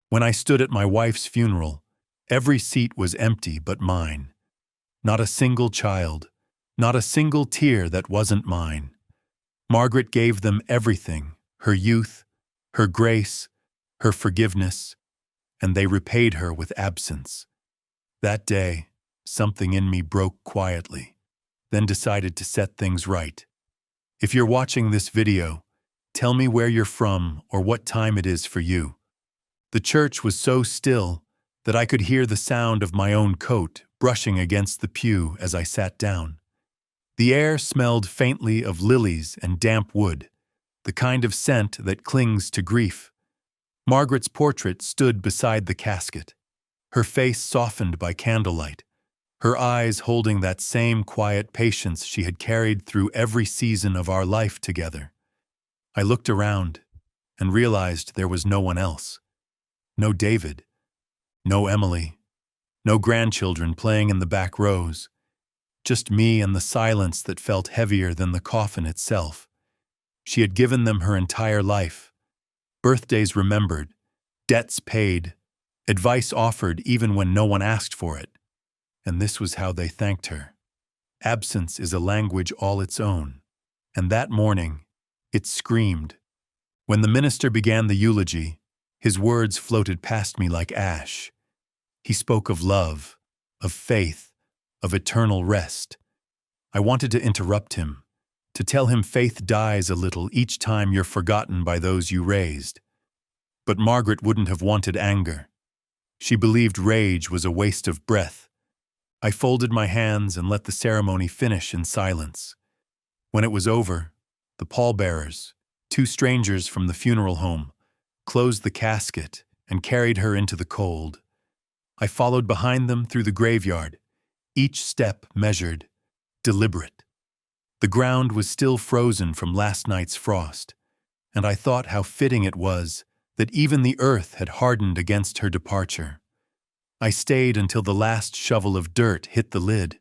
When I stood at my wife's funeral, every seat was empty but mine. Not a single child, not a single tear that wasn't mine. Margaret gave them everything, her youth, her grace, her forgiveness, and they repaid her with absence. That day, something in me broke quietly, then decided to set things right. If you're watching this video, tell me where you're from or what time it is for you. The church was so still that I could hear the sound of my own coat brushing against the pew as I sat down. The air smelled faintly of lilies and damp wood, the kind of scent that clings to grief. Margaret's portrait stood beside the casket, her face softened by candlelight, her eyes holding that same quiet patience she had carried through every season of our life together. I looked around and realized there was no one else. No David, no Emily, no grandchildren playing in the back rows. Just me and the silence that felt heavier than the coffin itself. She had given them her entire life. Birthdays remembered, debts paid, advice offered even when no one asked for it. And this was how they thanked her. Absence is a language all its own. And that morning, it screamed. When the minister began the eulogy, his words floated past me like ash. He spoke of love, of faith, of eternal rest. I wanted to interrupt him, to tell him faith dies a little each time you're forgotten by those you raised. But Margaret wouldn't have wanted anger. She believed rage was a waste of breath. I folded my hands and let the ceremony finish in silence. When it was over, the pallbearers, two strangers from the funeral home, closed the casket and carried her into the cold. I followed behind them through the graveyard, each step measured, deliberate. The ground was still frozen from last night's frost, and I thought how fitting it was that even the earth had hardened against her departure. I stayed until the last shovel of dirt hit the lid.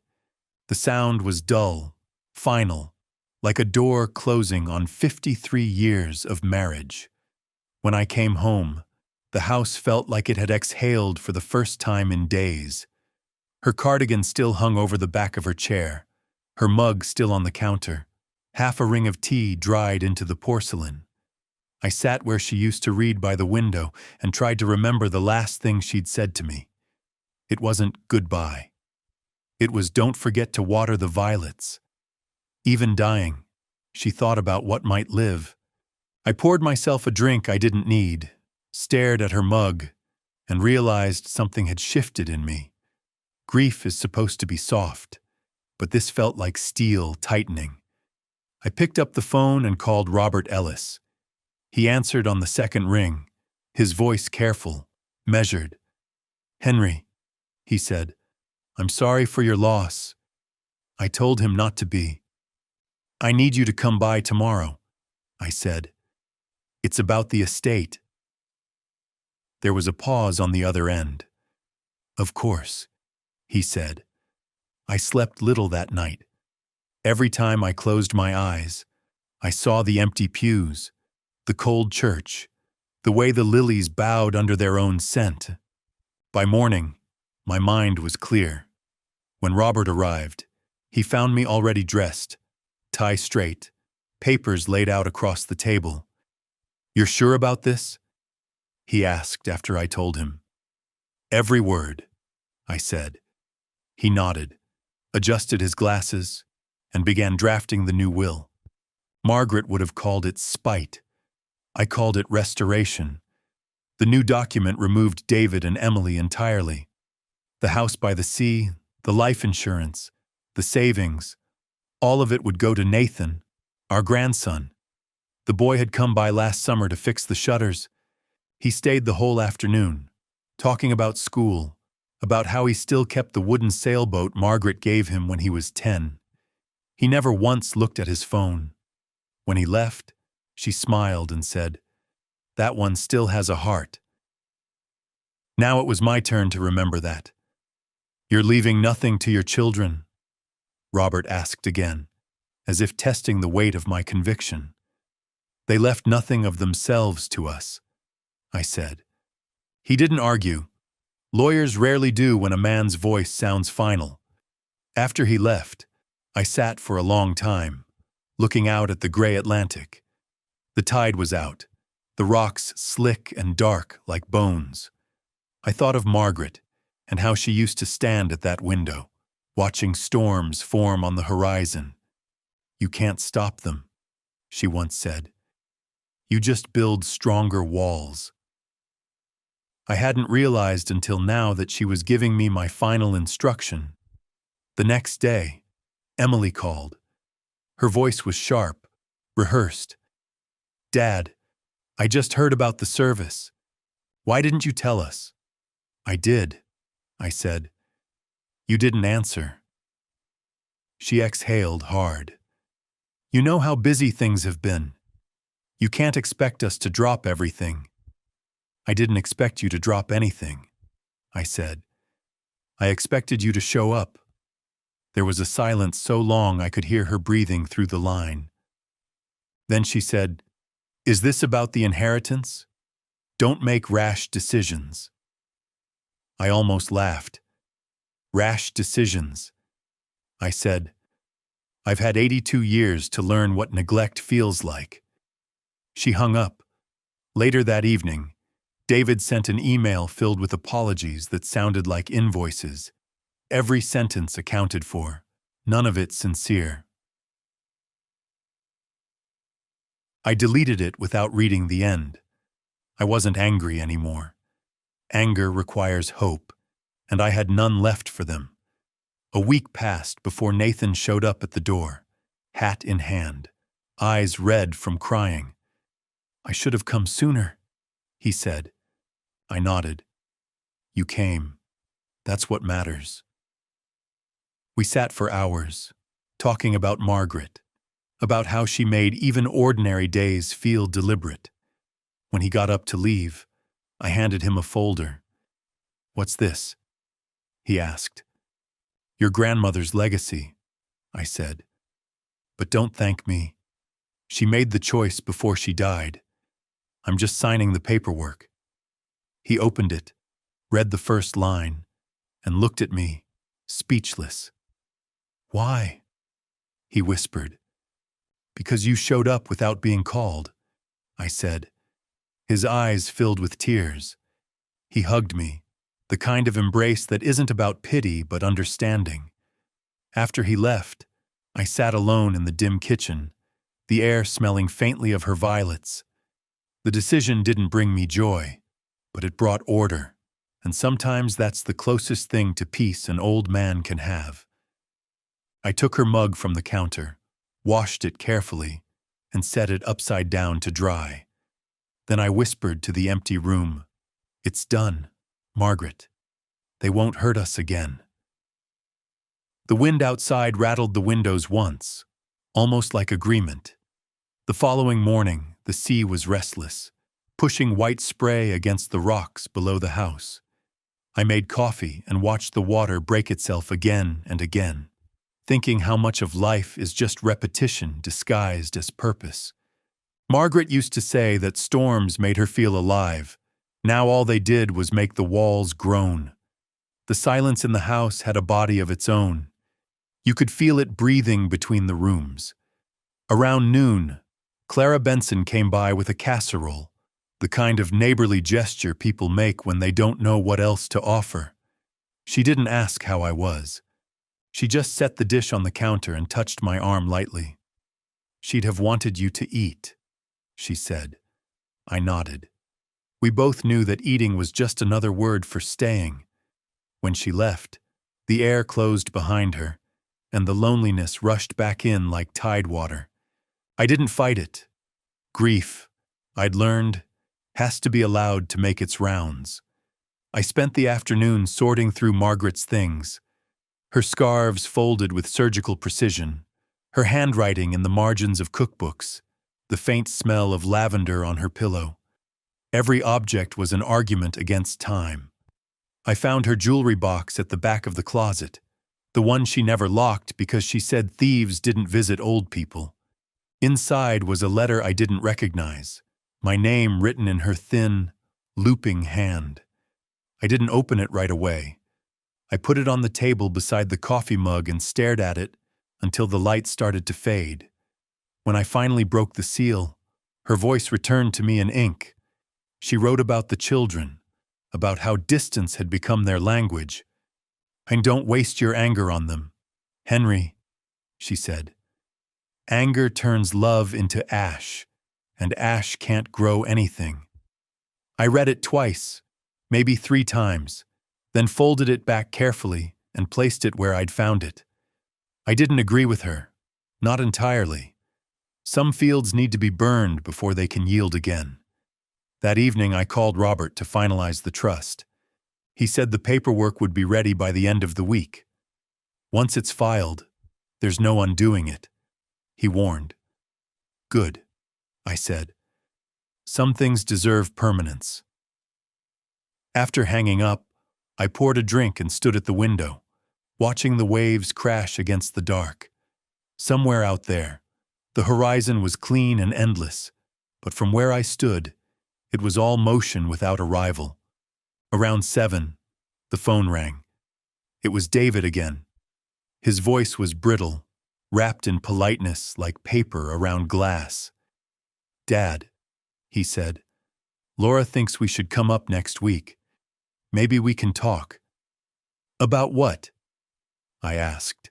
The sound was dull, final, like a door closing on 53 years of marriage. When I came home, the house felt like it had exhaled for the first time in days. Her cardigan still hung over the back of her chair, her mug still on the counter, half a ring of tea dried into the porcelain. I sat where she used to read by the window and tried to remember the last thing she'd said to me. It wasn't goodbye. It was don't forget to water the violets. Even dying, she thought about what might live. I poured myself a drink I didn't need, stared at her mug, and realized something had shifted in me. Grief is supposed to be soft, but this felt like steel tightening. I picked up the phone and called Robert Ellis. He answered on the second ring, his voice careful, measured. "Henry," he said, "I'm sorry for your loss." I told him not to be. "I need you to come by tomorrow," I said. "It's about the estate." There was a pause on the other end. "Of course," he said. I slept little that night. Every time I closed my eyes, I saw the empty pews, the cold church, the way the lilies bowed under their own scent. By morning, my mind was clear. When Robert arrived, he found me already dressed, tie straight, papers laid out across the table. "You're sure about this?" he asked after I told him. "Every word," I said. He nodded, adjusted his glasses, and began drafting the new will. Margaret would have called it spite. I called it restoration. The new document removed David and Emily entirely. The house by the sea, the life insurance, the savings, all of it would go to Nathan, our grandson. The boy had come by last summer to fix the shutters. He stayed the whole afternoon, talking about school, about how he still kept the wooden sailboat Margaret gave him when he was 10. He never once looked at his phone. When he left, she smiled and said, "That one still has a heart." Now it was my turn to remember that. "You're leaving nothing to your children?" Robert asked again, as if testing the weight of my conviction. "They left nothing of themselves to us," I said. He didn't argue. Lawyers rarely do when a man's voice sounds final. After he left, I sat for a long time, looking out at the gray Atlantic. The tide was out, the rocks slick and dark like bones. I thought of Margaret and how she used to stand at that window, watching storms form on the horizon. "You can't stop them," she once said. "You just build stronger walls." I hadn't realized until now that she was giving me my final instruction. The next day, Emily called. Her voice was sharp, rehearsed. "Dad, I just heard about the service. Why didn't you tell us?" "I did," I said. "You didn't answer." She exhaled hard. "You know how busy things have been. You can't expect us to drop everything." "I didn't expect you to drop anything," I said. "I expected you to show up." There was a silence so long I could hear her breathing through the line. Then she said, "Is this about the inheritance? Don't make rash decisions." I almost laughed. "Rash decisions." I said, "I've had 82 years to learn what neglect feels like." She hung up. Later that evening, David sent an email filled with apologies that sounded like invoices. Every sentence accounted for, none of it sincere. I deleted it without reading the end. I wasn't angry anymore. Anger requires hope, and I had none left for them. A week passed before Nathan showed up at the door, hat in hand, eyes red from crying. "I should have come sooner," he said. I nodded. "You came. That's what matters." We sat for hours, talking about Margaret, about how she made even ordinary days feel deliberate. When he got up to leave, I handed him a folder. "What's this?" he asked. "Your grandmother's legacy," I said. "But don't thank me. She made the choice before she died. I'm just signing the paperwork." He opened it, read the first line, and looked at me, speechless. "Why?" he whispered. "Because you showed up without being called," I said. His eyes filled with tears. He hugged me, the kind of embrace that isn't about pity but understanding. After he left, I sat alone in the dim kitchen, the air smelling faintly of her violets. The decision didn't bring me joy, but it brought order, and sometimes that's the closest thing to peace an old man can have. I took her mug from the counter, washed it carefully, and set it upside down to dry. Then I whispered to the empty room, "It's done, Margaret. They won't hurt us again." The wind outside rattled the windows once, almost like agreement. The following morning, the sea was restless, pushing white spray against the rocks below the house. I made coffee and watched the water break itself again and again, thinking how much of life is just repetition disguised as purpose. Margaret used to say that storms made her feel alive. Now all they did was make the walls groan. The silence in the house had a body of its own. You could feel it breathing between the rooms. Around noon, Clara Benson came by with a casserole, the kind of neighborly gesture people make when they don't know what else to offer. She didn't ask how I was. She just set the dish on the counter and touched my arm lightly. "She'd have wanted you to eat," she said. I nodded. We both knew that eating was just another word for staying. When she left, the air closed behind her, and the loneliness rushed back in like tide water. I didn't fight it. Grief, I'd learned, has to be allowed to make its rounds. I spent the afternoon sorting through Margaret's things, her scarves folded with surgical precision, her handwriting in the margins of cookbooks, the faint smell of lavender on her pillow. Every object was an argument against time. I found her jewelry box at the back of the closet, the one she never locked because she said thieves didn't visit old people. Inside was a letter I didn't recognize, my name written in her thin, looping hand. I didn't open it right away. I put it on the table beside the coffee mug and stared at it until the light started to fade. When I finally broke the seal, her voice returned to me in ink. She wrote about the children, about how distance had become their language. "And don't waste your anger on them, Henry," she said. "Anger turns love into ash, and ash can't grow anything." I read it twice, maybe 3 times, then folded it back carefully and placed it where I'd found it. I didn't agree with her, not entirely. Some fields need to be burned before they can yield again. That evening I called Robert to finalize the trust. He said the paperwork would be ready by the end of the week. "Once it's filed, there's no undoing it," he warned. "Good," I said. "Some things deserve permanence." After hanging up, I poured a drink and stood at the window, watching the waves crash against the dark. Somewhere out there, the horizon was clean and endless, but from where I stood, it was all motion without a rival. Around 7, the phone rang. It was David again. His voice was brittle, wrapped in politeness like paper around glass. "Dad," he said, "Laura thinks we should come up next week. Maybe we can talk." "About what?" I asked.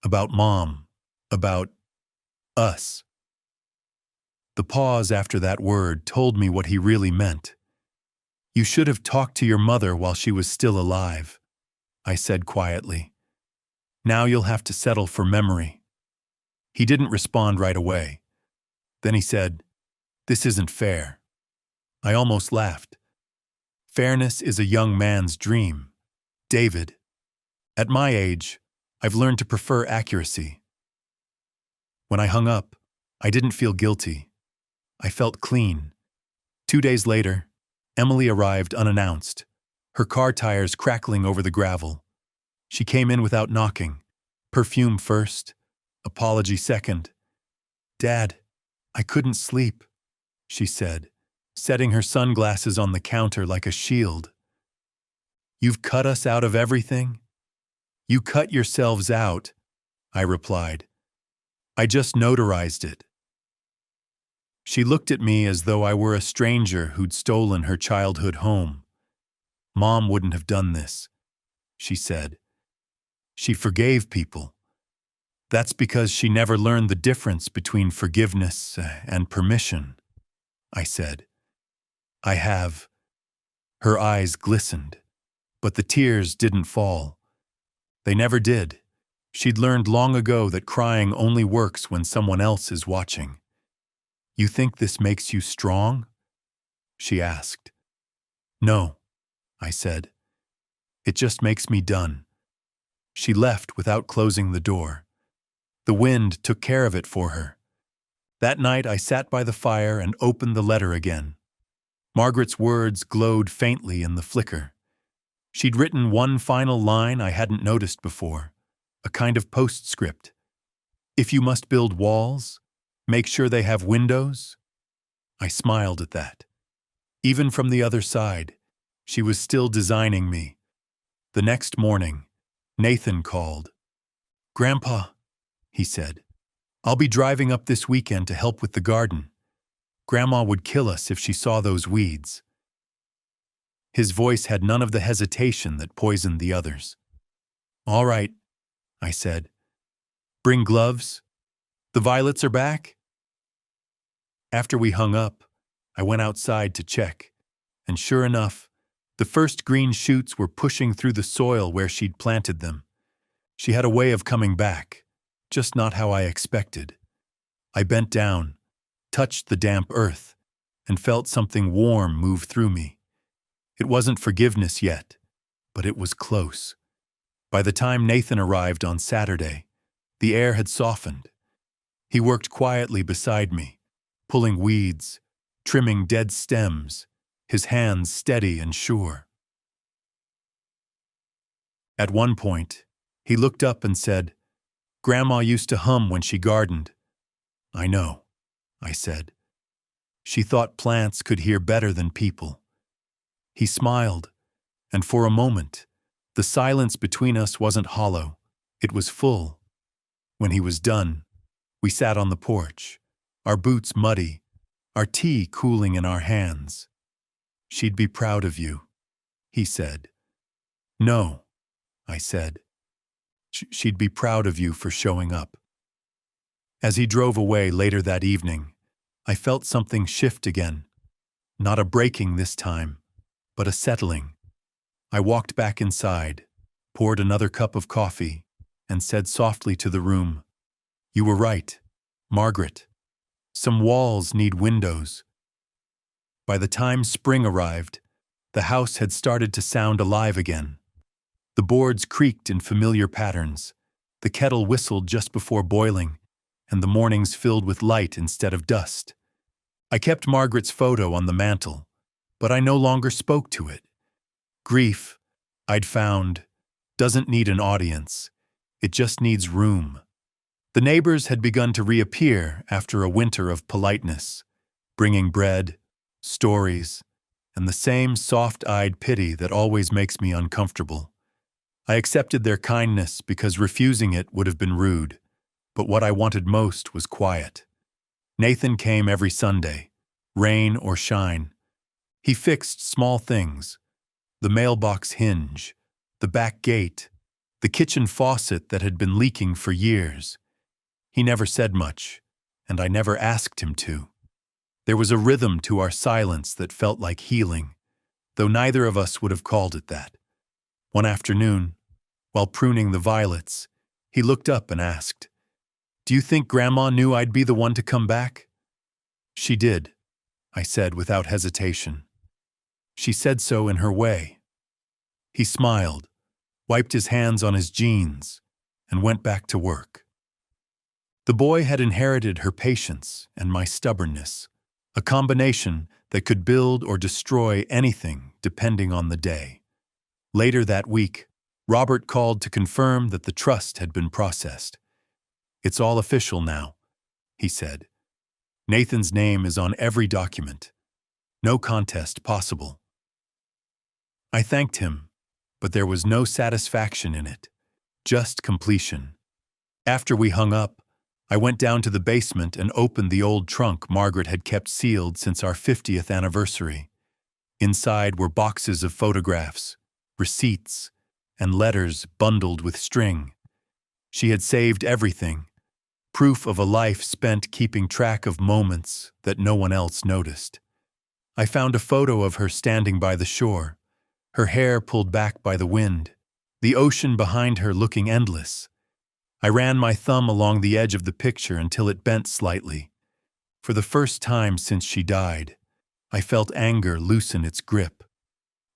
"About Mom. About us." The pause after that word told me what he really meant. "You should have talked to your mother while she was still alive," I said quietly. "Now you'll have to settle for memory." He didn't respond right away. Then he said, "This isn't fair." I almost laughed. Fairness is a young man's dream, David. At my age, I've learned to prefer accuracy. When I hung up, I didn't feel guilty. I felt clean. 2 days later, Emily arrived unannounced, her car tires crackling over the gravel. She came in without knocking, perfume first, apology second. "Dad, I couldn't sleep," she said, setting her sunglasses on the counter like a shield. "You've cut us out of everything?" "You cut yourselves out," I replied. "I just notarized it." She looked at me as though I were a stranger who'd stolen her childhood home. "Mom wouldn't have done this," she said. "She forgave people. That's because she never learned the difference between forgiveness and permission," I said. "I have." Her eyes glistened, but the tears didn't fall. They never did. She'd learned long ago that crying only works when someone else is watching. "You think this makes you strong?" she asked. "No," I said. "It just makes me done." She left without closing the door. The wind took care of it for her. That night I sat by the fire and opened the letter again. Margaret's words glowed faintly in the flicker. She'd written one final line I hadn't noticed before, a kind of postscript. "If you must build walls, make sure they have windows." I smiled at that. Even from the other side, she was still designing me. The next morning, Nathan called. "Grandpa," he said, "I'll be driving up this weekend to help with the garden. Grandma would kill us if she saw those weeds." His voice had none of the hesitation that poisoned the others. "All right," I said. "Bring gloves? The violets are back?" After we hung up, I went outside to check, and sure enough, the first green shoots were pushing through the soil where she'd planted them. She had a way of coming back, just not how I expected. I bent down, touched the damp earth, and felt something warm move through me. It wasn't forgiveness yet, but it was close. By the time Nathan arrived on Saturday, the air had softened. He worked quietly beside me, pulling weeds, trimming dead stems, his hands steady and sure. At one point, he looked up and said, "Grandma used to hum when she gardened." "I know," I said. "She thought plants could hear better than people." He smiled, And for a moment, the silence between us wasn't hollow, it was full. When he was done, we sat on the porch, our boots muddy, our tea cooling in our hands. "She'd be proud of you," he said. "No," I said. She'd be proud of you for showing up." As he drove away later that evening, I felt something shift again. Not a breaking this time, but a settling. I walked back inside, poured another cup of coffee, and said softly to the room, "You were right, Margaret. Some walls need windows." By the time spring arrived, the house had started to sound alive again. The boards creaked in familiar patterns, the kettle whistled just before boiling, and the mornings filled with light instead of dust. I kept Margaret's photo on the mantel, but I no longer spoke to it. Grief, I'd found, doesn't need an audience. It just needs room. The neighbors had begun to reappear after a winter of politeness, bringing bread, stories, and the same soft-eyed pity that always makes me uncomfortable. I accepted their kindness because refusing it would have been rude, but what I wanted most was quiet. Nathan came every Sunday, rain or shine. He fixed small things: the mailbox hinge, the back gate, the kitchen faucet that had been leaking for years. He never said much, and I never asked him to. There was a rhythm to our silence that felt like healing, though neither of us would have called it that. One afternoon, while pruning the violets, he looked up and asked, "Do you think Grandma knew I'd be the one to come back?" "She did," I said without hesitation. "She said so in her way." He smiled, wiped his hands on his jeans, and went back to work. The boy had inherited her patience and my stubbornness, a combination that could build or destroy anything depending on the day. Later that week, Robert called to confirm that the trust had been processed. "It's all official now," he said. "Nathan's name is on every document. No contest possible." I thanked him, but there was no satisfaction in it, just completion. After we hung up, I went down to the basement and opened the old trunk Margaret had kept sealed since our 50th anniversary. Inside were boxes of photographs, receipts, and letters bundled with string. She had saved everything, proof of a life spent keeping track of moments that no one else noticed. I found a photo of her standing by the shore, her hair pulled back by the wind, the ocean behind her looking endless. I ran my thumb along the edge of the picture until it bent slightly. For the first time since she died, I felt anger loosen its grip.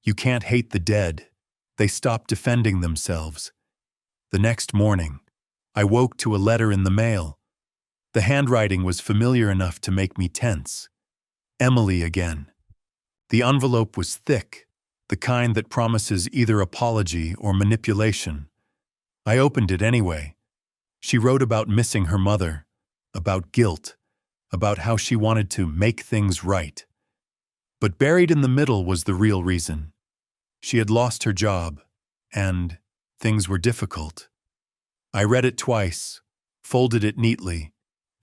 You can't hate the dead. They stop defending themselves. The next morning, I woke to a letter in the mail. The handwriting was familiar enough to make me tense. Emily again. The envelope was thick, the kind that promises either apology or manipulation. I opened it anyway. She wrote about missing her mother, about guilt, about how she wanted to make things right. But buried in the middle was the real reason. She had lost her job, and things were difficult. I read it twice, folded it neatly,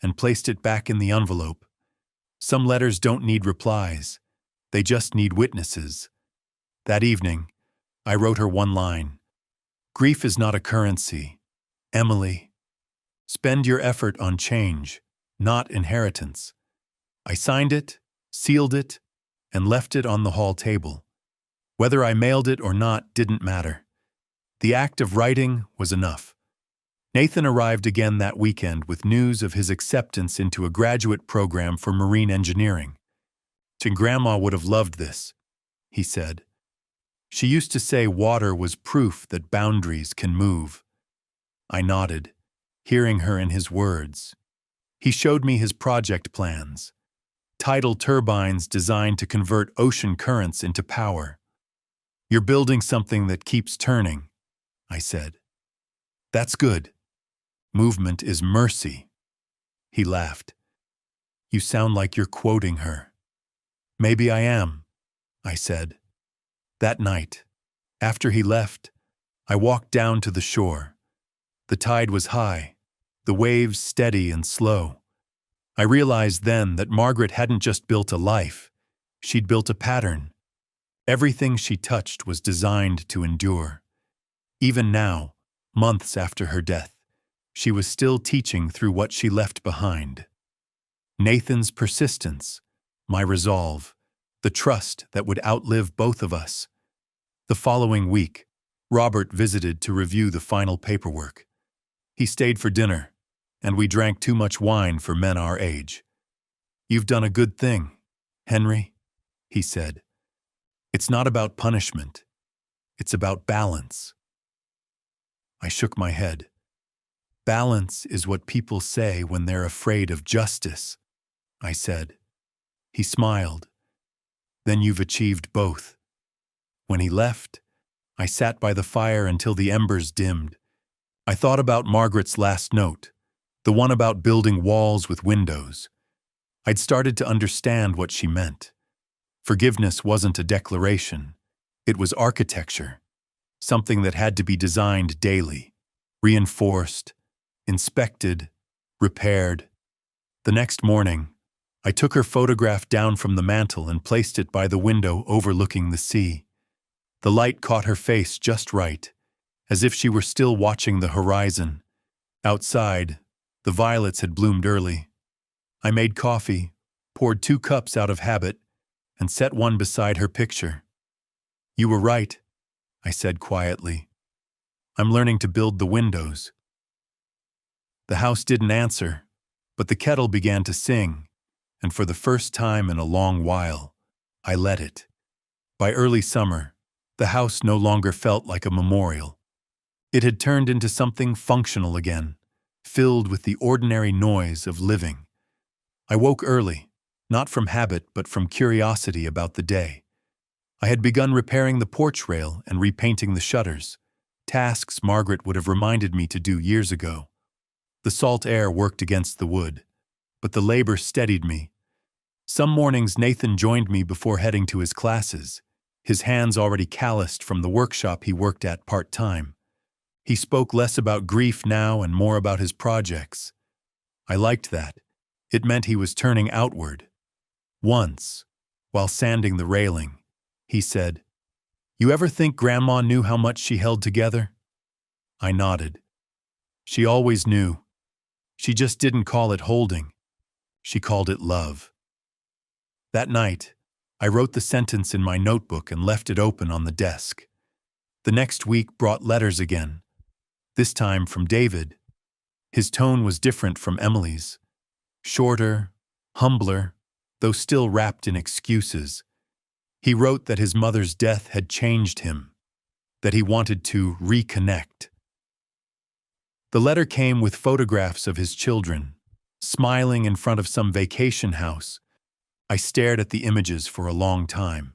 and placed it back in the envelope. Some letters don't need replies. They just need witnesses. That evening, I wrote her one line. "Grief is not a currency. Emily. Spend your effort on change, not inheritance." I signed it, sealed it, and left it on the hall table. Whether I mailed it or not didn't matter. The act of writing was enough. Nathan arrived again that weekend with news of his acceptance into a graduate program for marine engineering. "Grandma would have loved this," he said. "She used to say water was proof that boundaries can move." I nodded, hearing her in his words. He showed me his project plans. Tidal turbines designed to convert ocean currents into power. "You're building something that keeps turning," I said. "That's good. Movement is mercy." He laughed. "You sound like you're quoting her." "Maybe I am," I said. That night, After he left, I walked down to the shore. The tide was high, the waves steady and slow. I realized then that Margaret hadn't just built a life, she'd built a pattern. Everything she touched was designed to endure. Even now, months after her death, she was still teaching through what she left behind. Nathan's persistence, my resolve, the trust that would outlive both of us. The following week, Robert visited to review the final paperwork. He stayed for dinner, and we drank too much wine for men our age. "You've done a good thing, Henry," he said. "It's not about punishment. It's about balance." I shook my head. "Balance is what people say when they're afraid of justice," I said. He smiled. "Then you've achieved both." When he left, I sat by the fire until the embers dimmed. I thought about Margaret's last note, the one about building walls with windows. I'd started to understand what she meant. Forgiveness wasn't a declaration. It was architecture, something that had to be designed daily, reinforced, inspected, repaired. The next morning, I took her photograph down from the mantel and placed it by the window overlooking the sea. The light caught her face just right, as if she were still watching the horizon. Outside, the violets had bloomed early. I made coffee, poured 2 cups out of habit, and set one beside her picture. "You were right," I said quietly. "I'm learning to build the windows." The house didn't answer, but the kettle began to sing, and for the first time in a long while, I let it. By early summer, the house no longer felt like a memorial. It had turned into something functional again, filled with the ordinary noise of living. I woke early, not from habit but from curiosity about the day. I had begun repairing the porch rail and repainting the shutters, tasks Margaret would have reminded me to do years ago. The salt air worked against the wood, but the labor steadied me. Some mornings Nathan joined me before heading to his classes, his hands already calloused from the workshop he worked at part-time. He spoke less about grief now and more about his projects. I liked that. It meant he was turning outward. Once, while sanding the railing, he said, "You ever think Grandma knew how much she held together?" I nodded. She always knew. She just didn't call it holding. She called it love. That night, I wrote the sentence in my notebook and left it open on the desk. The next week brought letters again, this time from David. His tone was different from Emily's. Shorter, humbler, though still wrapped in excuses. He wrote that his mother's death had changed him, that he wanted to reconnect. The letter came with photographs of his children, smiling in front of some vacation house. I stared at the images for a long time.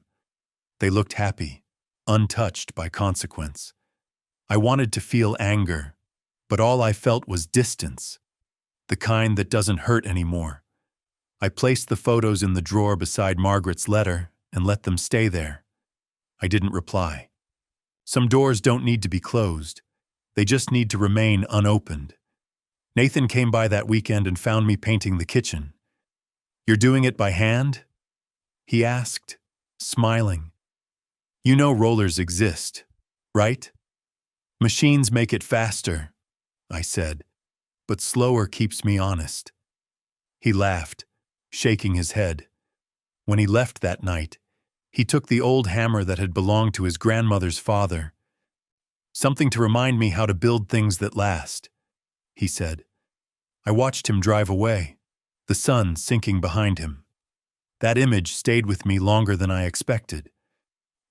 They looked happy, untouched by consequence. I wanted to feel anger, but all I felt was distance, the kind that doesn't hurt anymore. I placed the photos in the drawer beside Margaret's letter and let them stay there. I didn't reply. Some doors don't need to be closed. They just need to remain unopened. Nathan came by that weekend and found me painting the kitchen. "You're doing it by hand?" he asked, smiling. "You know rollers exist, right? Machines make it faster," I said, "but slower keeps me honest." He laughed, shaking his head. When he left that night, he took the old hammer that had belonged to his grandmother's father. "Something to remind me how to build things that last," he said. I watched him drive away, the sun sinking behind him. That image stayed with me longer than I expected.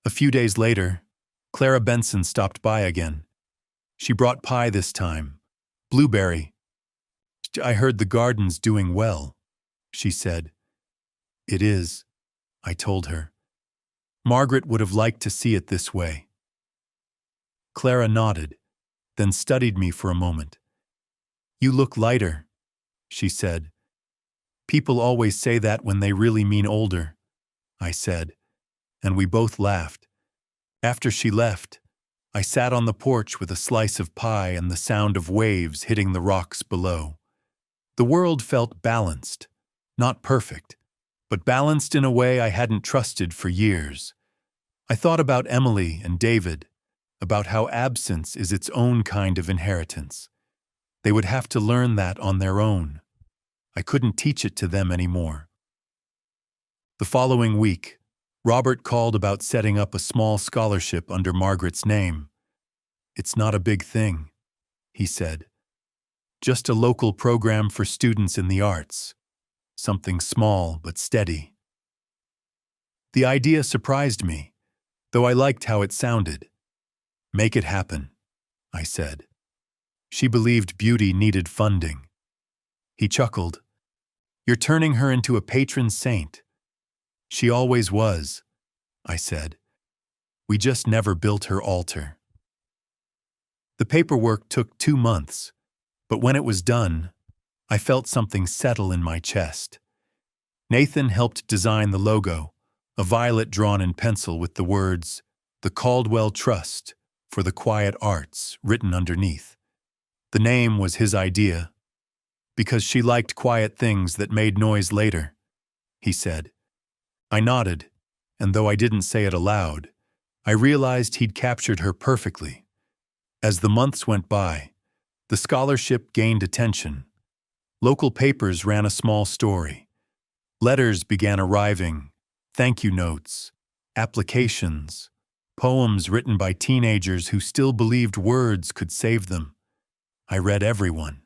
A few days later, Clara Benson stopped by again. She brought pie this time, blueberry. "I heard the garden's doing well," she said. "It is," I told her. Margaret would have liked to see it this way. Clara nodded, then studied me for a moment. "You look lighter," she said. "People always say that when they really mean older," I said, and we both laughed. After she left, I sat on the porch with a slice of pie and the sound of waves hitting the rocks below. The world felt balanced, not perfect, but balanced in a way I hadn't trusted for years. I thought about Emily and David, about how absence is its own kind of inheritance. They would have to learn that on their own. I couldn't teach it to them anymore. The following week, Robert called about setting up a small scholarship under Margaret's name. "It's not a big thing," he said. "Just a local program for students in the arts. Something small but steady." The idea surprised me, though I liked how it sounded. "Make it happen," I said. She believed beauty needed funding. He chuckled. "You're turning her into a patron saint." "She always was," I said. "We just never built her altar." The paperwork took 2 months, but when it was done, I felt something settle in my chest. Nathan helped design the logo, a violet drawn in pencil with the words, "The Caldwell Trust for the Quiet Arts," written underneath. The name was his idea, because she liked quiet things that made noise later, he said. I nodded, and though I didn't say it aloud, I realized he'd captured her perfectly. As the months went by, the scholarship gained attention. Local papers ran a small story. Letters began arriving, thank you notes, applications, poems written by teenagers who still believed words could save them. I read every one.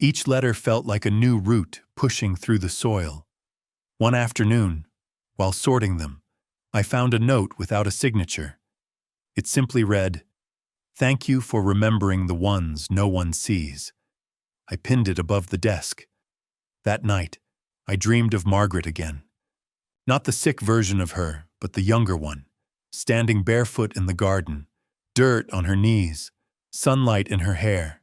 Each letter felt like a new root pushing through the soil. One afternoon, while sorting them, I found a note without a signature. It simply read, "Thank you for remembering the ones no one sees." I pinned it above the desk. That night, I dreamed of Margaret again. Not the sick version of her, but the younger one, standing barefoot in the garden, dirt on her knees, sunlight in her hair.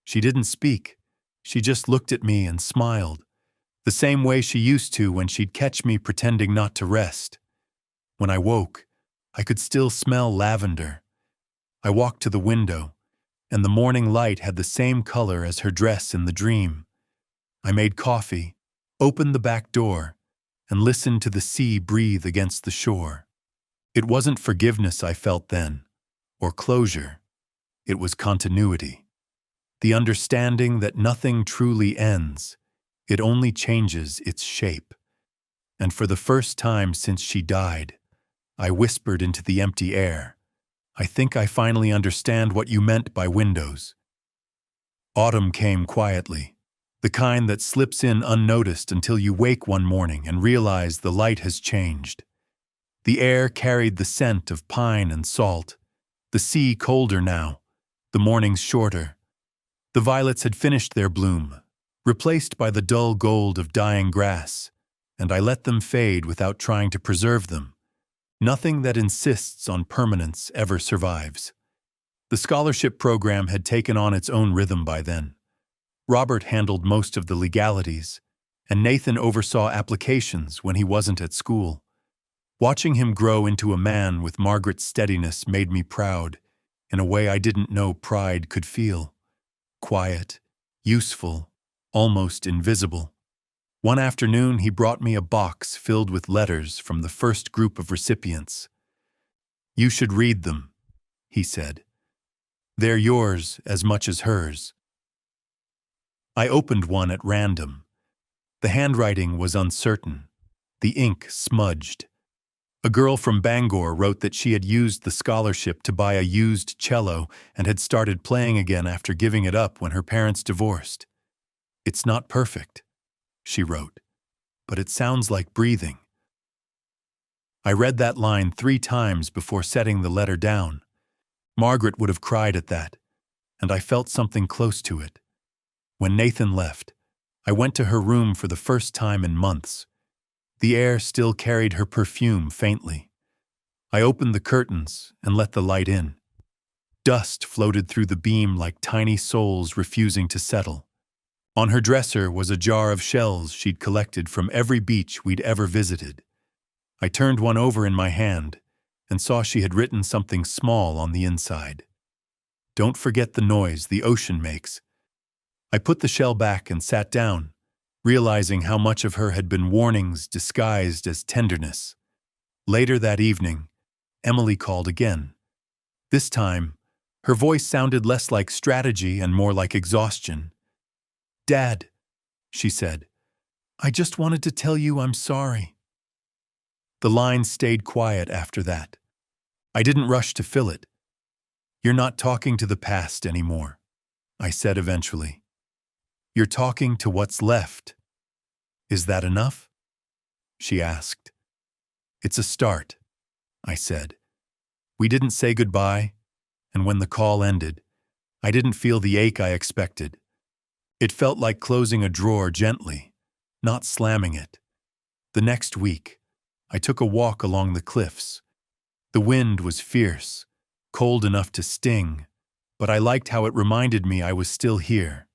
She didn't speak. She just looked at me and smiled, the same way she used to when she'd catch me pretending not to rest. When I woke, I could still smell lavender. I walked to the window, and the morning light had the same color as her dress in the dream. I made coffee, opened the back door, and listened to the sea breathe against the shore. It wasn't forgiveness I felt then, or closure. It was continuity. The understanding that nothing truly ends, it only changes its shape. And for the first time since she died, I whispered into the empty air, "I think I finally understand what you meant by windows." Autumn came quietly, the kind that slips in unnoticed until you wake one morning and realize the light has changed. The air carried the scent of pine and salt, the sea colder now, the mornings shorter. The violets had finished their bloom, replaced by the dull gold of dying grass, and I let them fade without trying to preserve them. Nothing that insists on permanence ever survives. The scholarship program had taken on its own rhythm by then. Robert handled most of the legalities, and Nathan oversaw applications when he wasn't at school. Watching him grow into a man with Margaret's steadiness made me proud, in a way I didn't know pride could feel. Quiet, useful, almost invisible. One afternoon, he brought me a box filled with letters from the first group of recipients. "You should read them," he said. "They're yours as much as hers." I opened one at random. The handwriting was uncertain, the ink smudged. A girl from Bangor wrote that she had used the scholarship to buy a used cello and had started playing again after giving it up when her parents divorced. "It's not perfect," she wrote, "but it sounds like breathing." I read that line 3 times before setting the letter down. Margaret would have cried at that, and I felt something close to it. When Nathan left, I went to her room for the first time in months. The air still carried her perfume faintly. I opened the curtains and let the light in. Dust floated through the beam like tiny souls refusing to settle. On her dresser was a jar of shells she'd collected from every beach we'd ever visited. I turned one over in my hand, and saw she had written something small on the inside. "Don't forget the noise the ocean makes." I put the shell back and sat down, realizing how much of her had been warnings disguised as tenderness. Later that evening, Emily called again. This time, her voice sounded less like strategy and more like exhaustion. "Dad," she said, "I just wanted to tell you I'm sorry." The line stayed quiet after that. I didn't rush to fill it. "You're not talking to the past anymore," I said eventually. "You're talking to what's left." "Is that enough?" she asked. "It's a start," I said. We didn't say goodbye, and when the call ended, I didn't feel the ache I expected. It felt like closing a drawer gently, not slamming it. The next week, I took a walk along the cliffs. The wind was fierce, cold enough to sting, but I liked how it reminded me I was still here.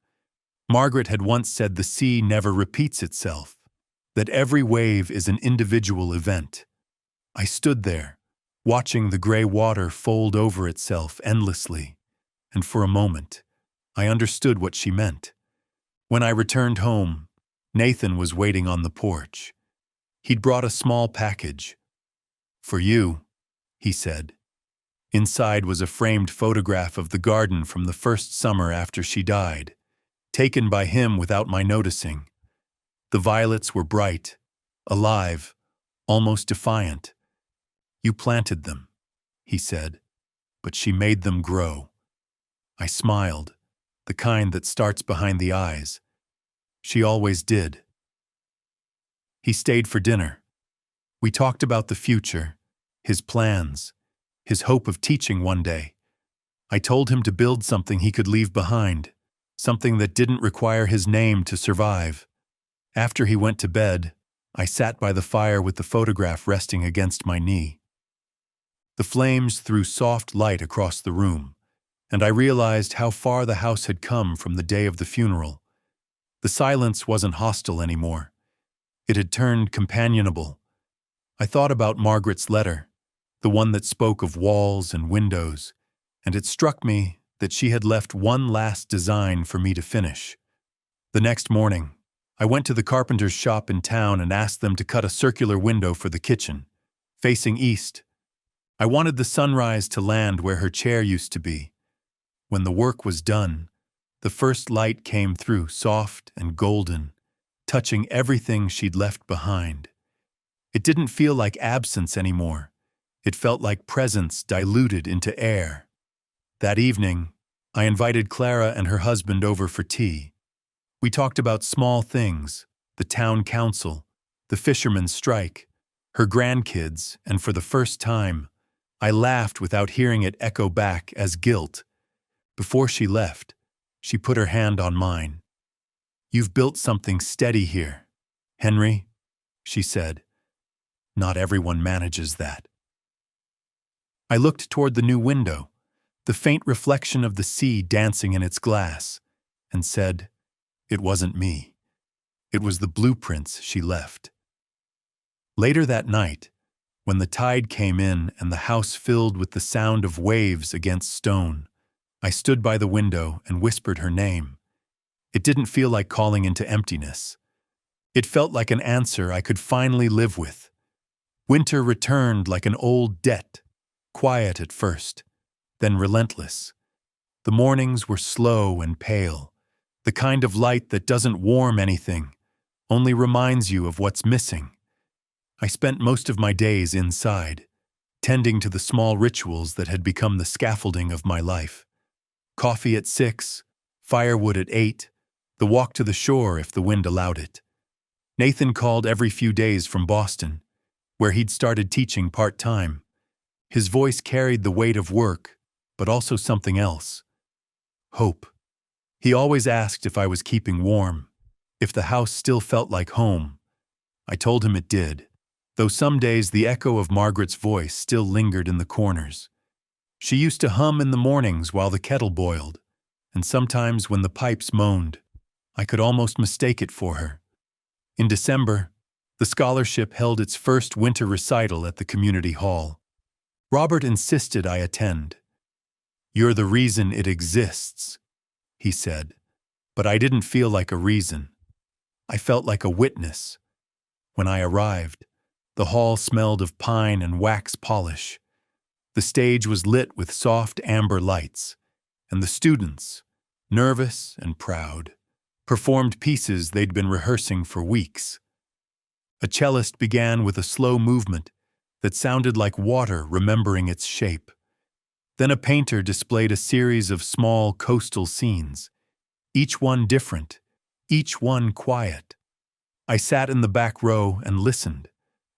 Margaret had once said the sea never repeats itself, that every wave is an individual event. I stood there, watching the gray water fold over itself endlessly, and for a moment, I understood what she meant. When I returned home, Nathan was waiting on the porch. He'd brought a small package. "For you," he said. Inside was a framed photograph of the garden from the first summer after she died, taken by him without my noticing. The violets were bright, alive, almost defiant. "You planted them," he said, "but she made them grow." I smiled, the kind that starts behind the eyes. She always did. He stayed for dinner. We talked about the future, his plans, his hope of teaching one day. I told him to build something he could leave behind, something that didn't require his name to survive. After he went to bed, I sat by the fire with the photograph resting against my knee. The flames threw soft light across the room, and I realized how far the house had come from the day of the funeral. The silence wasn't hostile anymore. It had turned companionable. I thought about Margaret's letter, the one that spoke of walls and windows, and it struck me that she had left one last design for me to finish. The next morning, I went to the carpenter's shop in town and asked them to cut a circular window for the kitchen, facing east. I wanted the sunrise to land where her chair used to be. When the work was done, the first light came through, soft and golden, touching everything she'd left behind. It didn't feel like absence anymore. It felt like presence diluted into air. That evening, I invited Clara and her husband over for tea. We talked about small things, the town council, the fishermen's strike, her grandkids, and for the first time, I laughed without hearing it echo back as guilt. Before she left, she put her hand on mine. "You've built something steady here, Henry," she said. "Not everyone manages that." I looked toward the new window, the faint reflection of the sea dancing in its glass, and said, it wasn't me. It was the blueprints she left. Later that night, when the tide came in and the house filled with the sound of waves against stone, I stood by the window and whispered her name. It didn't feel like calling into emptiness. It felt like an answer I could finally live with. Winter returned like an old debt, quiet at first, then relentless. The mornings were slow and pale, the kind of light that doesn't warm anything, only reminds you of what's missing. I spent most of my days inside, tending to the small rituals that had become the scaffolding of my life. Coffee at 6, firewood at 8, the walk to the shore if the wind allowed it. Nathan called every few days from Boston, where he'd started teaching part-time. His voice carried the weight of work, but also something else. Hope. He always asked if I was keeping warm, if the house still felt like home. I told him it did, though some days the echo of Margaret's voice still lingered in the corners. She used to hum in the mornings while the kettle boiled, and sometimes when the pipes moaned, I could almost mistake it for her. In December, the scholarship held its first winter recital at the community hall. Robert insisted I attend. "You're the reason it exists," he said, but I didn't feel like a reason. I felt like a witness. When I arrived, the hall smelled of pine and wax polish. The stage was lit with soft amber lights, and the students, nervous and proud, performed pieces they'd been rehearsing for weeks. A cellist began with a slow movement that sounded like water remembering its shape. Then a painter displayed a series of small coastal scenes, each one different, each one quiet. I sat in the back row and listened,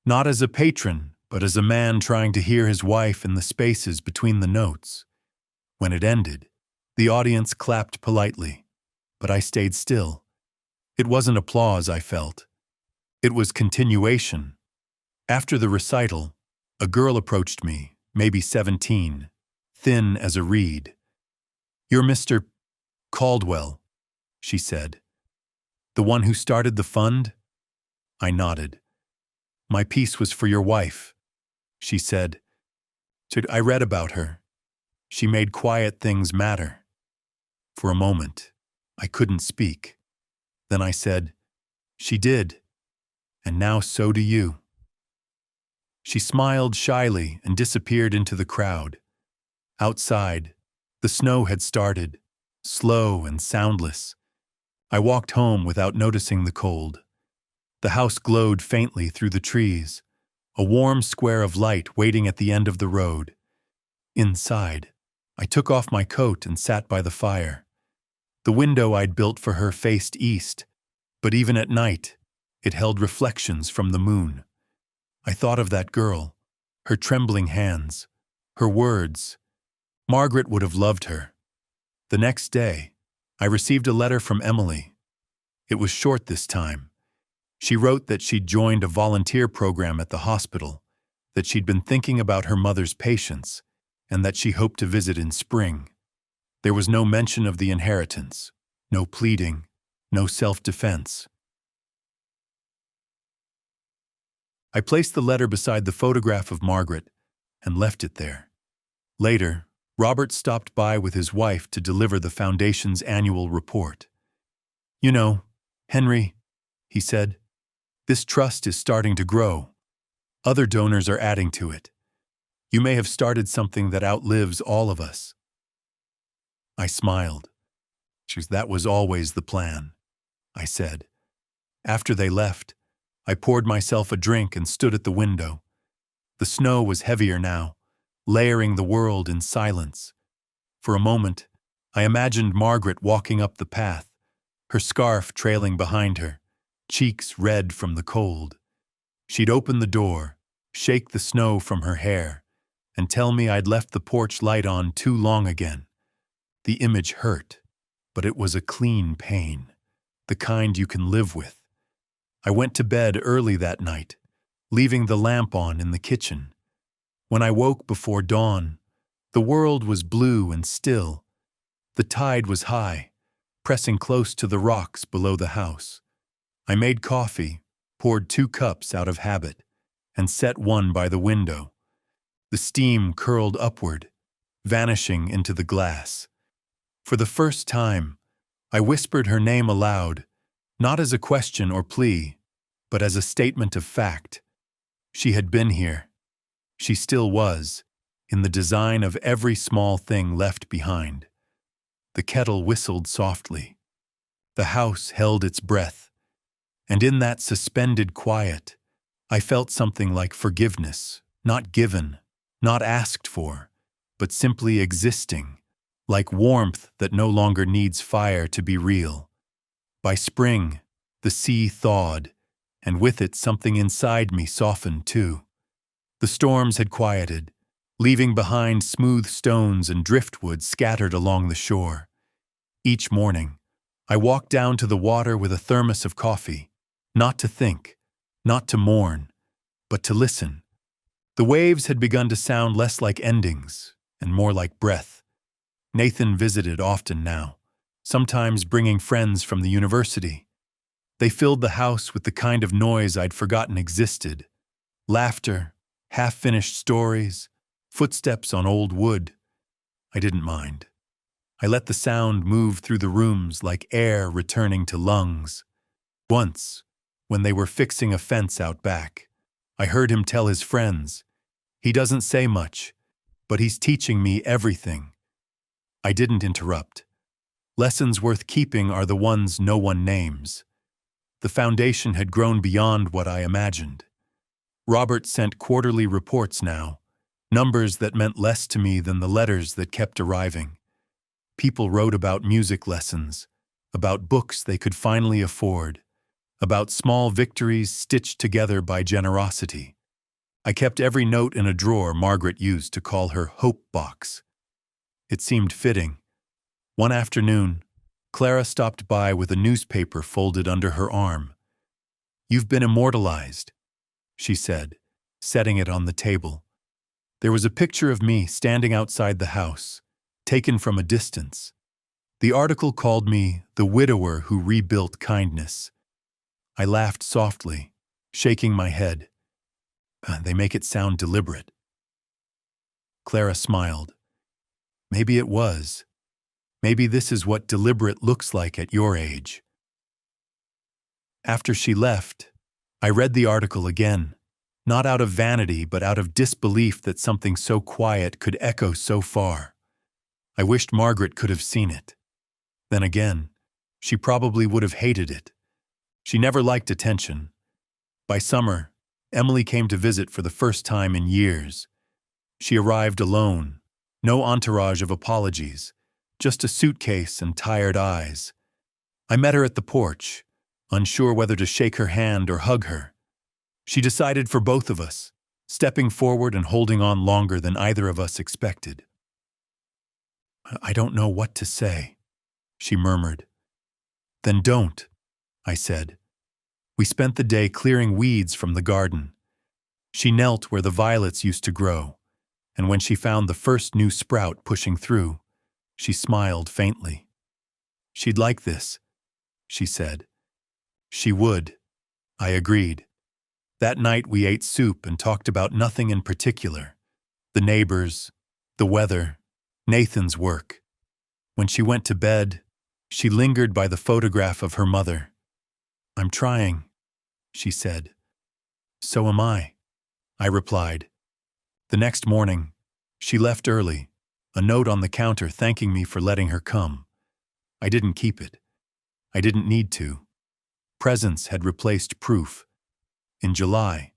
not as a patron, but as a man trying to hear his wife in the spaces between the notes. When it ended, the audience clapped politely, but I stayed still. It wasn't applause I felt. It was continuation. After the recital, a girl approached me, maybe 17, thin as a reed. "You're Mr. Caldwell," she said. "The one who started the fund?" I nodded. "My piece was for your wife," she said. "I read about her. She made quiet things matter." For a moment, I couldn't speak. Then I said, "She did, and now so do you." She smiled shyly and disappeared into the crowd. Outside, the snow had started, slow and soundless. I walked home without noticing the cold. The house glowed faintly through the trees, a warm square of light waiting at the end of the road. Inside, I took off my coat and sat by the fire. The window I'd built for her faced east, but even at night, it held reflections from the moon. I thought of that girl, her trembling hands, her words. Margaret would have loved her. The next day, I received a letter from Emily. It was short this time. She wrote that she'd joined a volunteer program at the hospital, that she'd been thinking about her mother's patients, and that she hoped to visit in spring. There was no mention of the inheritance, no pleading, no self-defense. I placed the letter beside the photograph of Margaret and left it there. Later, Robert stopped by with his wife to deliver the foundation's annual report. "You know, Henry," he said, "this trust is starting to grow. Other donors are adding to it. You may have started something that outlives all of us." I smiled. "That was always the plan," I said. After they left, I poured myself a drink and stood at the window. The snow was heavier now, layering the world in silence. For a moment, I imagined Margaret walking up the path, her scarf trailing behind her, cheeks red from the cold. She'd open the door, shake the snow from her hair, and tell me I'd left the porch light on too long again. The image hurt, but it was a clean pain, the kind you can live with. I went to bed early that night, leaving the lamp on in the kitchen. When I woke before dawn, the world was blue and still. The tide was high, pressing close to the rocks below the house. I made coffee, poured 2 cups out of habit, and set one by the window. The steam curled upward, vanishing into the glass. For the first time, I whispered her name aloud, not as a question or plea, but as a statement of fact. She had been here. She still was, in the design of every small thing left behind. The kettle whistled softly. The house held its breath. And in that suspended quiet, I felt something like forgiveness, not given, not asked for, but simply existing, like warmth that no longer needs fire to be real. By spring, the sea thawed, and with it something inside me softened too. The storms had quieted, leaving behind smooth stones and driftwood scattered along the shore. Each morning, I walked down to the water with a thermos of coffee, not to think, not to mourn, but to listen. The waves had begun to sound less like endings and more like breath. Nathan visited often now, sometimes bringing friends from the university. They filled the house with the kind of noise I'd forgotten existed. Laughter, half-finished stories, Footsteps on old wood. I didn't mind. I let the sound move through the rooms like air returning to lungs. Once, when they were fixing a fence out back, I heard him tell his friends, "He doesn't say much, but he's teaching me everything." I didn't interrupt. Lessons worth keeping are the ones no one names. The foundation had grown beyond what I imagined. Robert sent quarterly reports now, numbers that meant less to me than the letters that kept arriving. People wrote about music lessons, about books they could finally afford, about small victories stitched together by generosity. I kept every note in a drawer Margaret used to call her hope box. It seemed fitting. One afternoon, Clara stopped by with a newspaper folded under her arm. "You've been immortalized," she said, setting it on the table. There was a picture of me standing outside the house, taken from a distance. The article called me the widower who rebuilt kindness. I laughed softly, shaking my head. They make it sound deliberate. Clara smiled. Maybe it was. Maybe this is what deliberate looks like at your age. After she left, I read the article again, not out of vanity but out of disbelief that something so quiet could echo so far. I wished Margaret could have seen it. Then again, she probably would have hated it. She never liked attention. By summer, Emily came to visit for the first time in years. She arrived alone, no entourage of apologies, just a suitcase and tired eyes. I met her at the porch, unsure whether to shake her hand or hug her. She decided for both of us, stepping forward and holding on longer than either of us expected. "I don't know what to say," she murmured. "Then don't," I said. We spent the day clearing weeds from the garden. She knelt where the violets used to grow, and when she found the first new sprout pushing through, she smiled faintly. "She'd like this," she said. "She would," I agreed. That night we ate soup and talked about nothing in particular. The neighbors, the weather, Nathan's work. When she went to bed, she lingered by the photograph of her mother. "I'm trying," she said. "So am I," I replied. The next morning, she left early, a note on the counter thanking me for letting her come. I didn't keep it. I didn't need to. Presence had replaced proof. In July,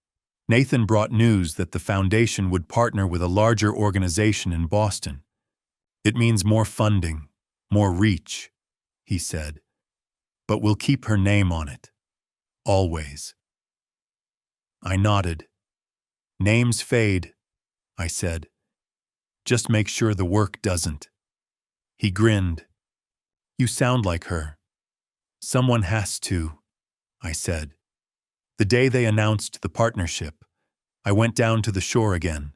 Nathan brought news that the foundation would partner with a larger organization in Boston. "It means more funding, more reach," he said. "But we'll keep her name on it. Always." I nodded. "Names fade," I said. "Just make sure the work doesn't." He grinned. "You sound like her." "Someone has to," I said. The day they announced the partnership, I went down to the shore again.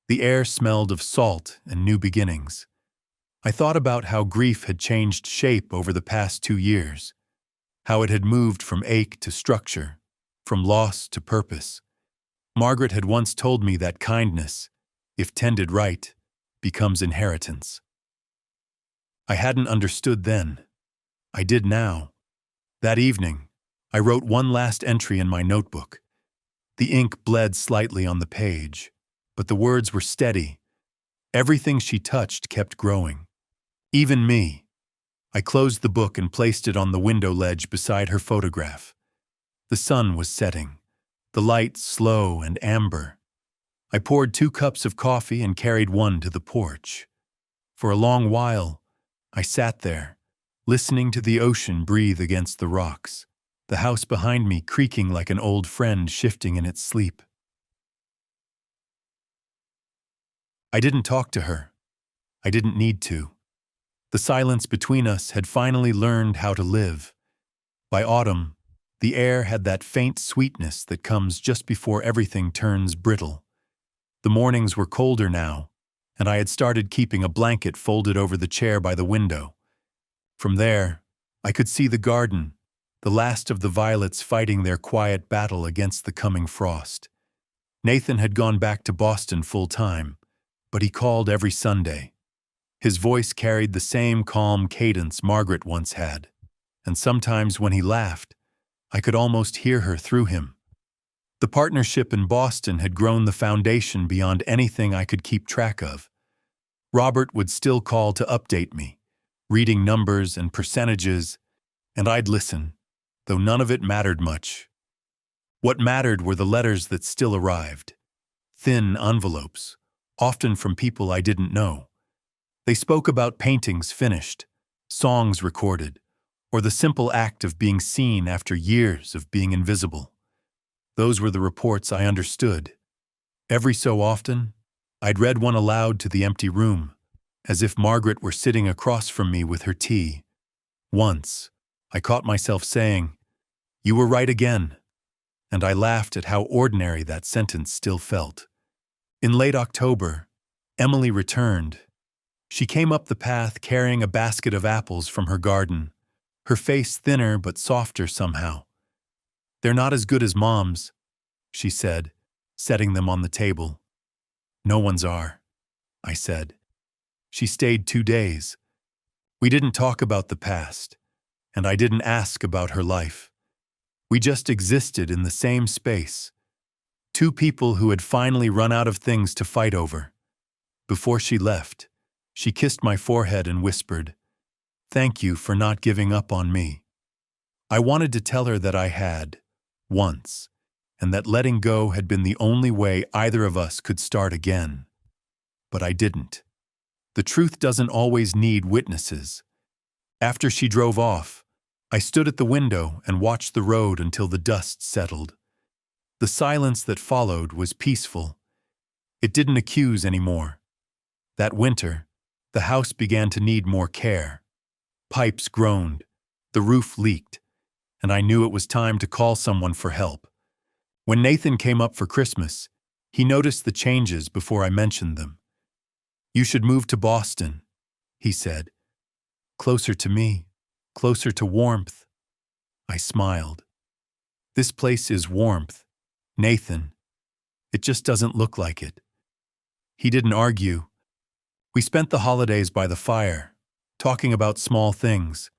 The air smelled of salt and new beginnings. I thought about how grief had changed shape over the past 2 years, how it had moved from ache to structure, from loss to purpose. Margaret had once told me that kindness, if tended right, becomes inheritance. I hadn't understood then. I did now. That evening, I wrote one last entry in my notebook. The ink bled slightly on the page, but the words were steady. Everything she touched kept growing. Even me. I closed the book and placed it on the window ledge beside her photograph. The sun was setting, the light slow and amber. I poured 2 cups of coffee and carried one to the porch. For a long while, I sat there, listening to the ocean breathe against the rocks, the house behind me creaking like an old friend shifting in its sleep. I didn't talk to her. I didn't need to. The silence between us had finally learned how to live. By autumn, the air had that faint sweetness that comes just before everything turns brittle. The mornings were colder now, and I had started keeping a blanket folded over the chair by the window. From there, I could see the garden, the last of the violets fighting their quiet battle against the coming frost. Nathan had gone back to Boston full-time, but he called every Sunday. His voice carried the same calm cadence Margaret once had, and sometimes when he laughed, I could almost hear her through him. The partnership in Boston had grown the foundation beyond anything I could keep track of. Robert would still call to update me, reading numbers and percentages, and I'd listen, though none of it mattered much. What mattered were the letters that still arrived. Thin envelopes, often from people I didn't know. They spoke about paintings finished, songs recorded, or the simple act of being seen after years of being invisible. Those were the reports I understood. Every so often, I'd read one aloud to the empty room, as if Margaret were sitting across from me with her tea. Once, I caught myself saying, "You were right again," and I laughed at how ordinary that sentence still felt. In late October, Emily returned. She came up the path carrying a basket of apples from her garden, her face thinner but softer somehow. "They're not as good as Mom's," she said, setting them on the table. "No one's are," I said. She stayed 2 days. We didn't talk about the past, and I didn't ask about her life. We just existed in the same space. Two people who had finally run out of things to fight over. Before she left, she kissed my forehead and whispered, "Thank you for not giving up on me." I wanted to tell her that I had, once, and that letting go had been the only way either of us could start again. But I didn't. The truth doesn't always need witnesses. After she drove off, I stood at the window and watched the road until the dust settled. The silence that followed was peaceful. It didn't accuse anymore. That winter, the house began to need more care. Pipes groaned, the roof leaked, and I knew it was time to call someone for help. When Nathan came up for Christmas, he noticed the changes before I mentioned them. "You should move to Boston," he said. "Closer to me, closer to warmth." I smiled. "This place is warmth, Nathan. It just doesn't look like it." He didn't argue. We spent the holidays by the fire, talking about small things.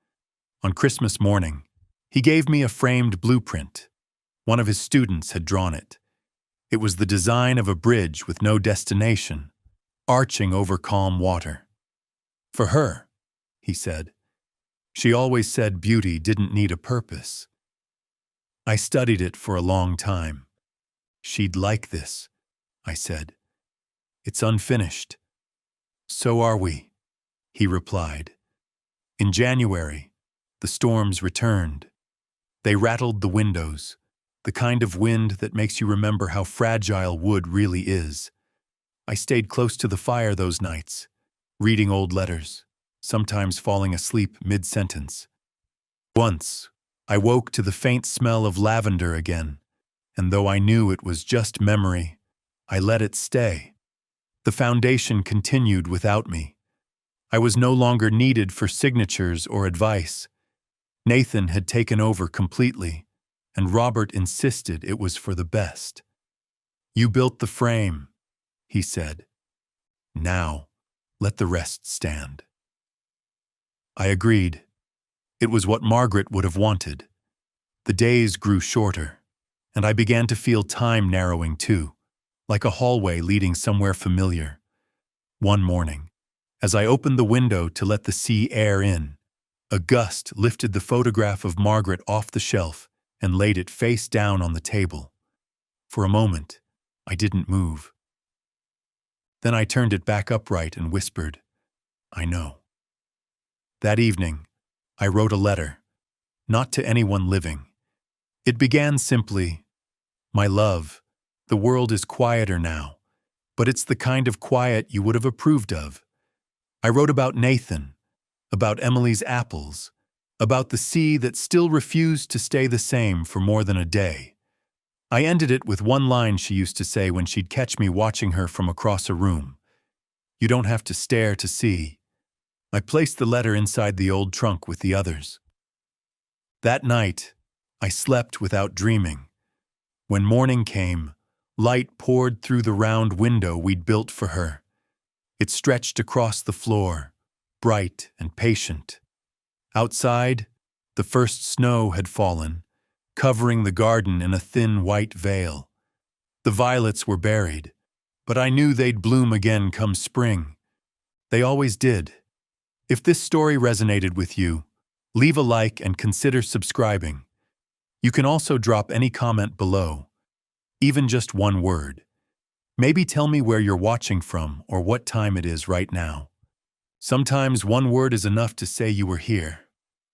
On Christmas morning, he gave me a framed blueprint. One of his students had drawn it. It was the design of a bridge with no destination, arching over calm water. "For her," he said. "She always said beauty didn't need a purpose." I studied it for a long time. "She'd like this," I said. "It's unfinished." "So are we," he replied. In January, the storms returned. They rattled the windows, the kind of wind that makes you remember how fragile wood really is. I stayed close to the fire those nights, reading old letters, sometimes falling asleep mid-sentence. Once, I woke to the faint smell of lavender again, and though I knew it was just memory, I let it stay. The foundation continued without me. I was no longer needed for signatures or advice. Nathan had taken over completely, and Robert insisted it was for the best. "You built the frame," he said. "Now, let the rest stand." I agreed. It was what Margaret would have wanted. The days grew shorter, and I began to feel time narrowing too, like a hallway leading somewhere familiar. One morning, as I opened the window to let the sea air in, a gust lifted the photograph of Margaret off the shelf and laid it face down on the table. For a moment, I didn't move. Then I turned it back upright and whispered, "I know." That evening, I wrote a letter, not to anyone living. It began simply, "My love, the world is quieter now, but it's the kind of quiet you would have approved of." I wrote about Nathan, about Emily's apples, about the sea that still refused to stay the same for more than a day. I ended it with one line she used to say when she'd catch me watching her from across a room. "You don't have to stare to see." I placed the letter inside the old trunk with the others. That night, I slept without dreaming. When morning came, light poured through the round window we'd built for her. It stretched across the floor, bright and patient. Outside, the first snow had fallen, covering the garden in a thin white veil. The violets were buried, but I knew they'd bloom again come spring. They always did. If this story resonated with you, leave a like and consider subscribing. You can also drop any comment below, even just one word. Maybe tell me where you're watching from or what time it is right now. Sometimes one word is enough to say you were here.